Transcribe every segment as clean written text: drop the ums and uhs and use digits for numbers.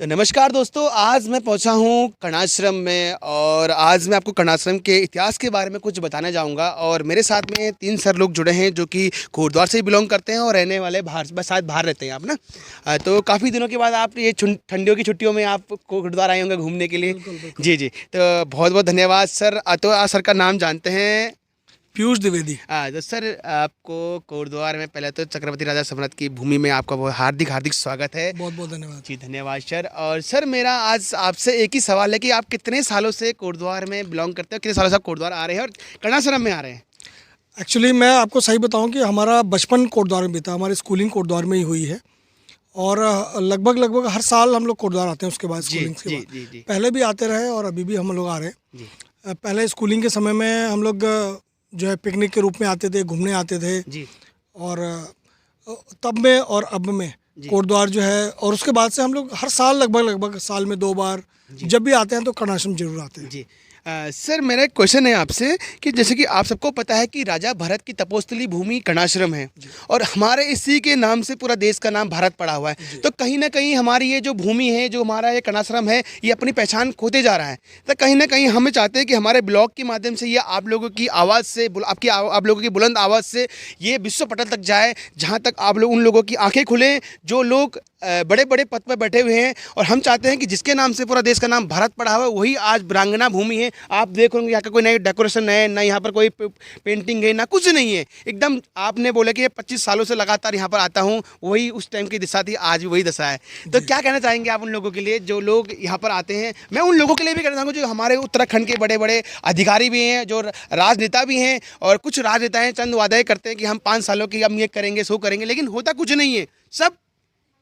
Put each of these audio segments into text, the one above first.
तो नमस्कार दोस्तों, आज मैं पहुंचा हूं कर्णाश्रम में और आज मैं आपको कर्णाश्रम के इतिहास के बारे में कुछ बताने जाऊंगा। और मेरे साथ में 3 सर लोग जुड़े हैं जो कि कोटद्वार से बिलोंग करते हैं और रहने वाले बाहर, बस शायद बाहर रहते हैं आप ना। तो काफ़ी दिनों के बाद आप ये ठंडियों की छुट्टियों में आप कोटद्वार आए होंगे घूमने के लिए। जी जी, तो बहुत बहुत धन्यवाद सर। तो आज सर का नाम जानते हैं? पीयूष द्विवेदी। तो सर आपको कोटद्वार में पहले तो चक्रवर्ती राजा सम्राट की भूमि में आपका बहुत हार्दिक हार्दिक स्वागत है। बहुत बहुत धन्यवाद। जी धन्यवाद सर। और सर मेरा आज आपसे एक ही सवाल है कि आप कितने सालों से कोटद्वार में बिलोंग करते हो, कितने सालों से आप कोटद्वार आ रहे हैं और कर्णाश्रम में आ रहे हैं? एक्चुअली मैं आपको सही बताऊं कि हमारा बचपन कोटद्वार में बीता, हमारी स्कूलिंग कोटद्वार में ही हुई है। और लगभग हर साल हम लोग कोटद्वार आते हैं उसके बाद, स्कूलिंग के बाद। जी। पहले भी आते रहे और अभी भी हम लोग आ रहे हैं। जी पहले स्कूलिंग के समय में हम लोग जो है पिकनिक के रूप में आते थे, घूमने आते थे। जी और तब में और अब में कोटद्वार जो है, और उसके बाद से हम लोग हर साल लगभग साल में 2 बार जब भी आते हैं तो कर्णाश्रम जरूर आते हैं। जी। सर मेरा एक क्वेश्चन है आपसे कि जैसे कि आप सबको पता है कि राजा भरत की तपोस्थली भूमि कर्णाश्रम है और हमारे इसी के नाम से पूरा देश का नाम भारत पड़ा हुआ है। तो कहीं ना कहीं हमारी ये जो भूमि है, जो हमारा ये कर्णाश्रम है, ये अपनी पहचान खोते जा रहा है। तो कहीं ना कहीं हमें चाहते हैं कि हमारे ब्लॉग के माध्यम से ये आप लोगों की आवाज़ से, आप लोगों की बुलंद आवाज़ से ये विश्व पटल तक जाए, जहाँ तक आप लोग, उन लोगों की आंखें खुलें जो लोग बड़े बड़े पद पर बैठे हुए हैं। और हम चाहते हैं कि जिसके नाम से पूरा देश का नाम भारत पड़ा हुआ है वही आज वीरांगना भूमि है। आप देख रहे होंगे यहाँ का कोई नई डेकोरेशन है, ना यहाँ पर कोई पेंटिंग है, ना कुछ नहीं है। एकदम आपने बोला कि 25 सालों से लगातार यहाँ पर आता हूँ, वही उस टाइम की दिशा थी, आज भी वही दशा है। तो क्या कहना चाहेंगे आप उन लोगों के लिए जो लोग यहाँ पर आते हैं? मैं उन लोगों के लिए भी कहना चाहूँगा जो हमारे उत्तराखंड के बड़े बड़े अधिकारी भी हैं, जो राजनेता भी हैं, और कुछ राजनेता हैं चंद वादे करते हैं कि हम 5 सालों की हम ये करेंगे, सो करेंगे, लेकिन होता कुछ नहीं है। सब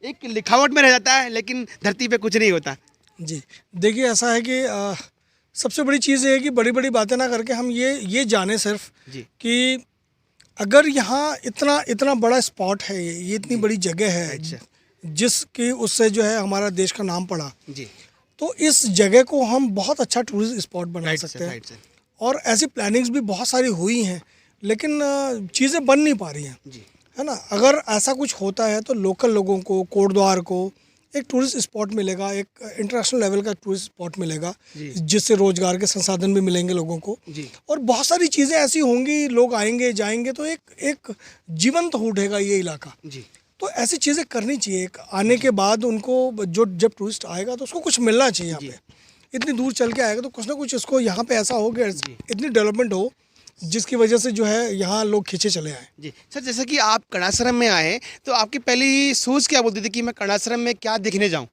एक लिखावट में रह जाता है, लेकिन धरती पे कुछ नहीं होता। जी देखिए, ऐसा है कि सबसे बड़ी चीज़ ये है कि बड़ी बड़ी बातें ना करके हम ये जाने सिर्फ जी कि अगर यहाँ इतना इतना बड़ा स्पॉट है, ये इतनी बड़ी जगह है, अच्छा। जिसकी उससे जो है हमारा देश का नाम पड़ा, जी तो इस जगह को हम बहुत अच्छा टूरिस्ट स्पॉट बना राइट सकते सर, हैं। Right sir. और ऐसी प्लानिंग्स भी बहुत सारी हुई हैं, लेकिन चीज़ें बन नहीं पा रही हैं, जी है ना। अगर ऐसा कुछ होता है तो लोकल लोगों को, कोटद्वार को एक टूरिस्ट स्पॉट मिलेगा, एक इंटरनेशनल लेवल का टूरिस्ट स्पॉट मिलेगा, जिससे रोजगार के संसाधन भी मिलेंगे लोगों को। जी और बहुत सारी चीज़ें ऐसी होंगी, लोग आएंगे जाएंगे तो एक जीवंत हो उठेगा ये इलाका। जी तो ऐसी चीज़ें करनी चाहिए। एक आने के बाद उनको जब टूरिस्ट आएगा तो उसको कुछ मिलना चाहिए यहाँ पे। इतनी दूर चल के आएगा तो कुछ ना कुछ इसको यहाँ पे ऐसा हो गया, इतनी डेवलपमेंट हो जिसकी वजह से जो है यहाँ लोग खींचे चले आए। जी सर, जैसे कि आप कर्णाश्रम में आए तो आपकी पहली सोच क्या बोलती थी कि मैं कर्णाश्रम में क्या देखने जाऊँ?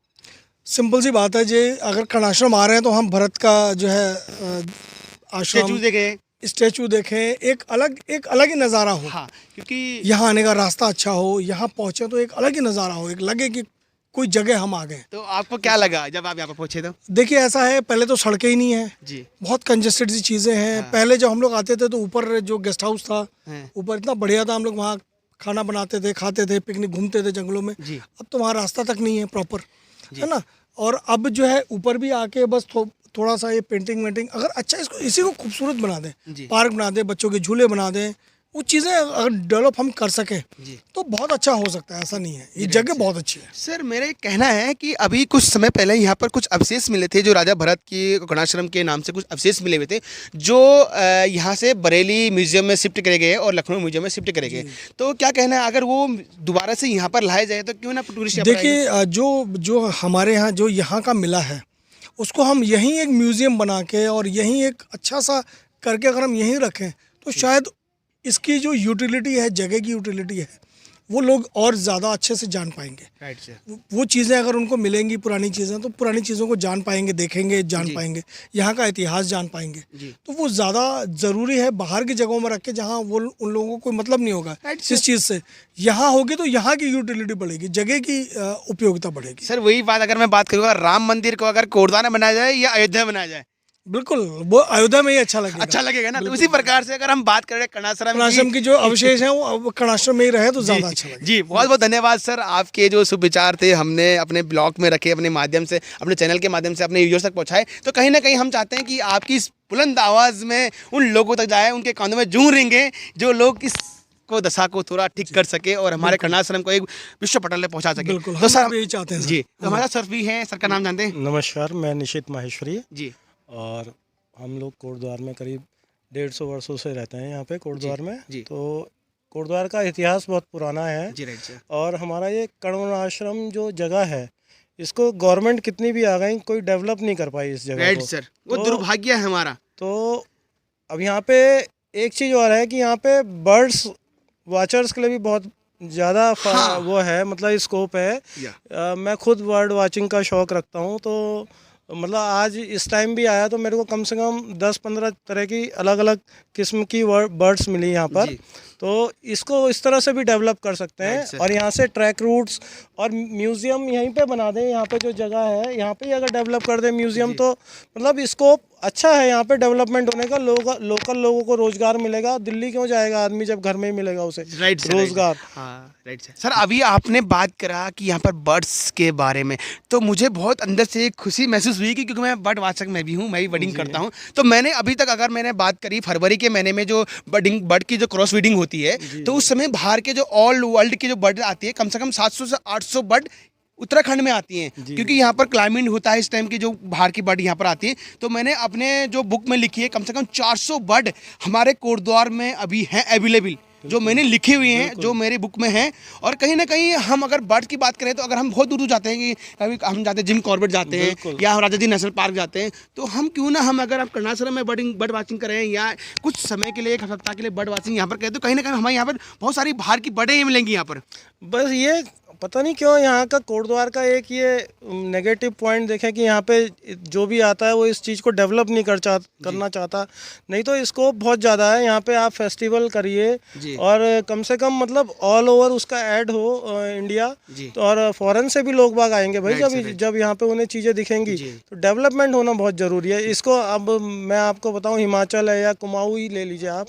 सिंपल सी बात है जी, अगर कर्णाश्रम आ रहे हैं तो हम भरत का जो है स्टेचू आश्रम, देखे? स्टेचू देखें, एक अलग ही नज़ारा हो। हाँ, क्योंकि यहाँ आने का रास्ता अच्छा हो, यहाँ पहुँचे तो एक अलग ही नज़ारा हो, एक लगे कि कोई जगह हम आ गए। तो आपको क्या लगा जब आप यहाँ पर पहुँचे? तो देखिए ऐसा है, पहले तो सड़कें ही नहीं है, जी बहुत कंजेस्टेड सी चीज़ें हैं। पहले जब हम लोग आते थे तो ऊपर जो गेस्ट हाउस था, हाँ। ऊपर इतना बढ़िया था, हम लोग वहाँ खाना बनाते थे, खाते थे, पिकनिक घूमते थे जंगलों में। जी अब तो वहाँ रास्ता तक नहीं है प्रॉपर, है ना। और अब जो है ऊपर भी आके बस थोड़ा सा ये पेंटिंग वेंटिंग, अगर अच्छा इसको इसी को खूबसूरत बना दें, जी पार्क बना दें, बच्चों के झूले बना दें, वो चीज़ें अगर डेवलप हम कर सकें जी तो बहुत अच्छा हो सकता है। ऐसा नहीं है, ये जगह बहुत अच्छी है। सर, मेरा एक कहना है कि अभी कुछ समय पहले यहाँ पर कुछ अवशेष मिले थे, जो राजा भरत की कर्णाश्रम के नाम से कुछ अवशेष मिले हुए थे, जो यहाँ से बरेली म्यूजियम में शिफ्ट करे गए और लखनऊ म्यूजियम में शिफ्ट करे गए। तो क्या कहना है, अगर वो दोबारा से यहाँ पर लाए जाए तो क्यों ना टूरिस्ट? देखिए जो हमारे यहाँ जो यहाँ का मिला है उसको हम यहीं एक म्यूज़ियम बना के और यहीं एक अच्छा सा करके अगर हम यहीं रखें तो शायद इसकी जो यूटिलिटी है, जगह की यूटिलिटी है, वो लोग और ज़्यादा अच्छे से जान पाएंगे। Right sir. वो चीज़ें अगर उनको मिलेंगी, पुरानी चीज़ें, तो पुरानी चीज़ों को जान पाएंगे, देखेंगे, जान पाएंगे, यहाँ का इतिहास जान पाएंगे। तो वो ज़्यादा ज़रूरी है बाहर की जगहों में रख के, जहाँ वो उन लोगों को कोई मतलब नहीं होगा इस चीज़ से। यहाँ होगी तो यहाँ की यूटिलिटी बढ़ेगी, जगह की उपयोगिता बढ़ेगी। सर वही बात अगर मैं बात करूँगा, राम मंदिर को अगर कोटद्वार में बनाया जाए या अयोध्या में बनाया जाए, बिल्कुल वो अयोध्या में ही अच्छा लगेगा ना। तो उसी प्रकार से अगर हम बात करें कर्णाश्रम की जो अवशेष हैं वो कर्णाश्रम में ही रहे तो ज़्यादा अच्छा लगेगा। जी बहुत बहुत धन्यवाद सर, आपके जो शुभ विचार थे हमने अपने ब्लॉग में रखे, अपने माध्यम से, अपने चैनल के माध्यम से अपने यूजर्स तक पहुंचाए। तो कहीं ना कहीं हम चाहते हैं कि आपकी इस बुलंद आवाज़ में उन लोगों तक जाए, उनके कानों में जूं रेंगे जो लोग इस को दशा को थोड़ा ठीक कर सके और हमारे कर्णाश्रम को एक विश्व पटल पे पहुंचा सके। बिल्कुल, तो सर हम भी यही चाहते हैं सर। जी, तो हमारा सर भी हैं, सर का नाम जानते हैं? नमस्कार, मैं निशित माहेश्वरी जी और हम लोग कोटद्वार में करीब 150 वर्षों से रहते हैं यहाँ पे कोटद्वार में। जी। तो कोटद्वार का इतिहास बहुत पुराना है जी, राइट सर। और हमारा ये कण्व आश्रम जो जगह है, इसको गवर्नमेंट कितनी भी आ गई, कोई डेवलप नहीं कर पाई इस जगह राइट को। सर, वो तो- दुर्भाग्य है हमारा। तो अब यहाँ पे एक चीज़ और है कि यहाँ पे बर्ड्स वाचर्स के लिए भी बहुत ज़्यादा हाँ। वो है, मतलब स्कोप है। या मैं खुद बर्ड वाचिंग का शौक़ रखता हूँ, तो मतलब आज इस टाइम भी आया तो मेरे को कम से कम 10-15 तरह की अलग अलग किस्म की बर्ड्स मिली यहाँ पर। जी। तो इसको इस तरह से भी डेवलप कर सकते Right, हैं sir. और यहाँ से ट्रैक रूट्स और म्यूज़ियम यहीं पे बना दें। यहाँ पे जो जगह है यहाँ पे ही अगर डेवलप कर दें म्यूज़ियम, तो मतलब स्कोप अच्छा है यहाँ पे डेवलपमेंट होने का। लोकल लोगों को रोज़गार मिलेगा। दिल्ली क्यों जाएगा आदमी जब घर में ही मिलेगा उसे राइट सर, रोज़गार। हाँ राइट सर। सर अभी आपने बात करा कि यहाँ पर बर्ड्स के बारे में, तो मुझे बहुत अंदर से एक खुशी महसूस हुई कि क्योंकि मैं बर्ड वाचक मैं भी हूँ, मैं भी बर्डिंग करता हूँ। तो मैंने अभी तक अगर मैंने बात करी फरवरी के महीने में जो बर्ड की जो क्रॉस ब्रीडिंग होती है, तो उस समय बाहर के जो ऑल वर्ल्ड की जो बर्ड आती है, कम से कम 700 से 800 बर्ड उत्तराखंड में आती हैं, क्योंकि यहाँ पर क्लाइमेट होता है इस टाइम की, जो बाहर की बर्ड यहाँ पर आती है। तो मैंने अपने जो बुक में लिखी है, कम से कम 400 बर्ड हमारे कोटद्वार में अभी हैं अवेलेबल, जो मैंने लिखी हुई हैं, जो मेरी बुक में हैं। और कहीं ना कहीं हम अगर बर्ड की बात करें तो अगर हम बहुत दूर दूर जाते हैं, कि कभी हम जाते हैं जिम कॉर्बेट जाते हैं या हम राजा जी नेशनल पार्क जाते हैं, तो हम क्यों ना हम अगर आप कर्णाश्रम में बर्ड वाचिंग करें या कुछ समय के लिए, एक सप्ताह के लिए बर्ड वाचिंग यहाँ पर करें, तो कहीं ना कहीं हमारे यहाँ पर बहुत सारी बाहर की बर्डें ही मिलेंगी यहाँ पर। बस ये पता नहीं क्यों यहाँ का कोटद्वार का एक ये नेगेटिव पॉइंट देखें कि यहाँ पे जो भी आता है वो इस चीज़ को डेवलप नहीं करना चाहता। नहीं तो स्कोप बहुत ज़्यादा है यहाँ पे। आप फेस्टिवल करिए और कम से कम मतलब ऑल ओवर उसका ऐड हो इंडिया, तो और फॉरेन से भी लोग बाग आएंगे भाई। जब यहाँ पे उन्हें चीज़ें दिखेंगी तो डेवलपमेंट होना बहुत ज़रूरी है। इसको अब मैं आपको बताऊँ, हिमाचल है या कुमाऊँ ही ले लीजिए आप,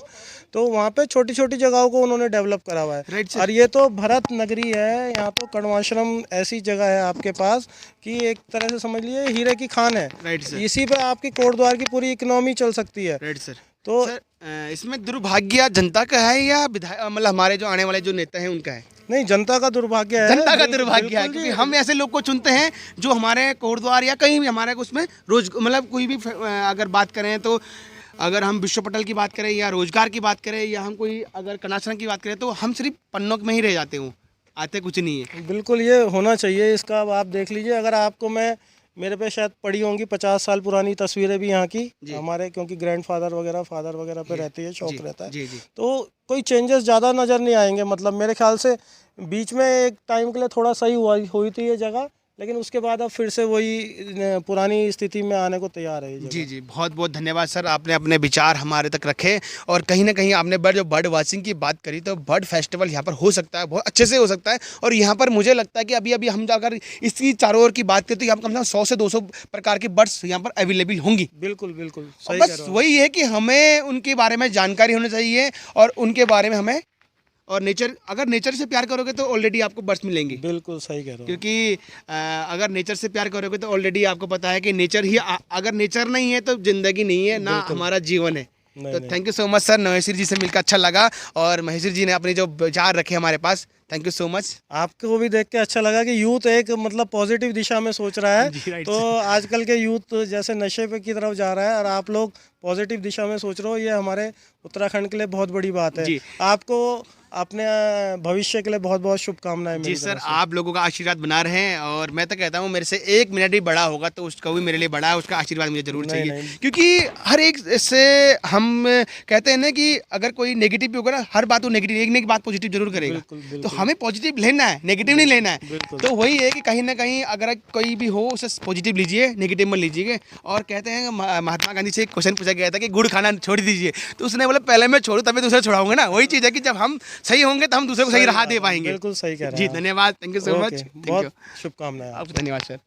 तो वहाँ पे छोटी छोटी जगहों को उन्होंने डेवलप करा हुआ है। और ये तो भरत नगरी है, यहाँ तो कण्वाश्रम ऐसी जगह है आपके पास कि एक तरह से समझ लीजिए हीरे की खान है। इसी पे आपकी कोटद्वार की पूरी इकोनॉमी चल सकती है। तो सर, इसमें दुर्भाग्य जनता का है या विधायक, मतलब हमारे जो आने वाले जो नेता हैं उनका है? नहीं, जनता का दुर्भाग्य है। जनता का दुर्भाग्य है, क्योंकि हम ऐसे लोग को चुनते हैं जो हमारे कोटद्वार या कहीं भी हमारे उसमें रोज, मतलब कोई भी अगर बात करें तो, अगर हम विश्व पटल की बात करें या रोजगार की बात करें या हम कोई अगर कर्णाश्रम की बात करें, तो हम सिर्फ पन्नों में ही रह जाते हूँ, आते कुछ नहीं है। बिल्कुल ये होना चाहिए इसका। अब आप देख लीजिए, अगर आपको मेरे पे शायद पड़ी होंगी 50 साल पुरानी तस्वीरें भी यहाँ की हमारे, क्योंकि ग्रैंडफादर वगैरह फादर वगैरह पे रहती है, शौक रहता है। तो कोई चेंजेस ज़्यादा नज़र नहीं आएंगे। मतलब मेरे ख्याल से बीच में एक टाइम के लिए थोड़ा सही हुई थी ये जगह, लेकिन उसके बाद अब फिर से वही पुरानी स्थिति में आने को तैयार है ये जगह। जी, बहुत बहुत धन्यवाद सर, आपने अपने विचार हमारे तक रखे। और कहीं ना कहीं आपने जो बर्ड वाचिंग की बात करी, तो बर्ड फेस्टिवल यहाँ पर हो सकता है, बहुत अच्छे से हो सकता है। और यहाँ पर मुझे लगता है कि अभी हम अगर इसकी चारों ओर की बात करें तो यहाँ पर कम से कम 100 से 200 प्रकार की बर्ड्स यहाँ पर अवेलेबल होंगी। बिल्कुल सही बस वही है कि हमें उनके बारे में जानकारी होनी चाहिए और उनके बारे में हमें, और अगर नेचर से प्यार करोगे तो ऑलरेडी आपको बर्ड्स मिलेंगी। बिल्कुल सही कह रहे हो। क्योंकि अगर नेचर से प्यार करोगे तो ऑलरेडी आपको पता है कि नेचर ही, अगर नेचर नहीं है तो जिंदगी नहीं है, ना हमारा जीवन है। तो thank you so much sir, Maheshwari ji से मिलकर अच्छा लगा और महेश्वरी जी ने अपने जो विचार रखे हमारे पास, थैंक यू सो मच। आपको भी देख के अच्छा लगा कि यूथ एक मतलब पॉजिटिव दिशा में सोच रहा है। तो आजकल के यूथ जैसे नशे पे की तरफ जा रहा है और आप लोग पॉजिटिव दिशा में सोच रहे हो, ये हमारे उत्तराखंड के लिए बहुत बड़ी बात है। आपको अपने भविष्य के लिए बहुत बहुत शुभकामनाएं। जी सर, आप लोगों का आशीर्वाद बना रहे हैं। और मैं तो कहता हूँ मेरे से 1 मिनट भी बड़ा होगा तो उसका भी मेरे लिए बड़ा है, उसका आशीर्वाद मुझे जरूर चाहिए। क्योंकि हर एक से हम कहते हैं ना कि अगर कोई नेगेटिव भी होगा ना, हर बात वो नेगेटिव, एक ना एक बात पॉजिटिव जरूर करेगा। तो हमें पॉजिटिव लेना है, नेगेटिव नहीं लेना है। तो वही है कि कहीं ना कहीं अगर कोई भी हो उसे पॉजिटिव लीजिए, नेगेटिव मत लीजिए। और कहते हैं महात्मा गांधी से एक क्वेश्चन पूछा गया था कि गुड़ खाना छोड़ दीजिए, तो उसने बोला पहले मैं छोड़ू तभी दूसरे छोड़ाऊंगा ना। वही चीज़ है कि जब हम सही होंगे तो हम दूसरे को सही राह दे पाएंगे। बिल्कुल सही कह रहे हैं। जी धन्यवाद, थैंक यू सो मच, बहुत शुभकामनाएं आपको। धन्यवाद सर।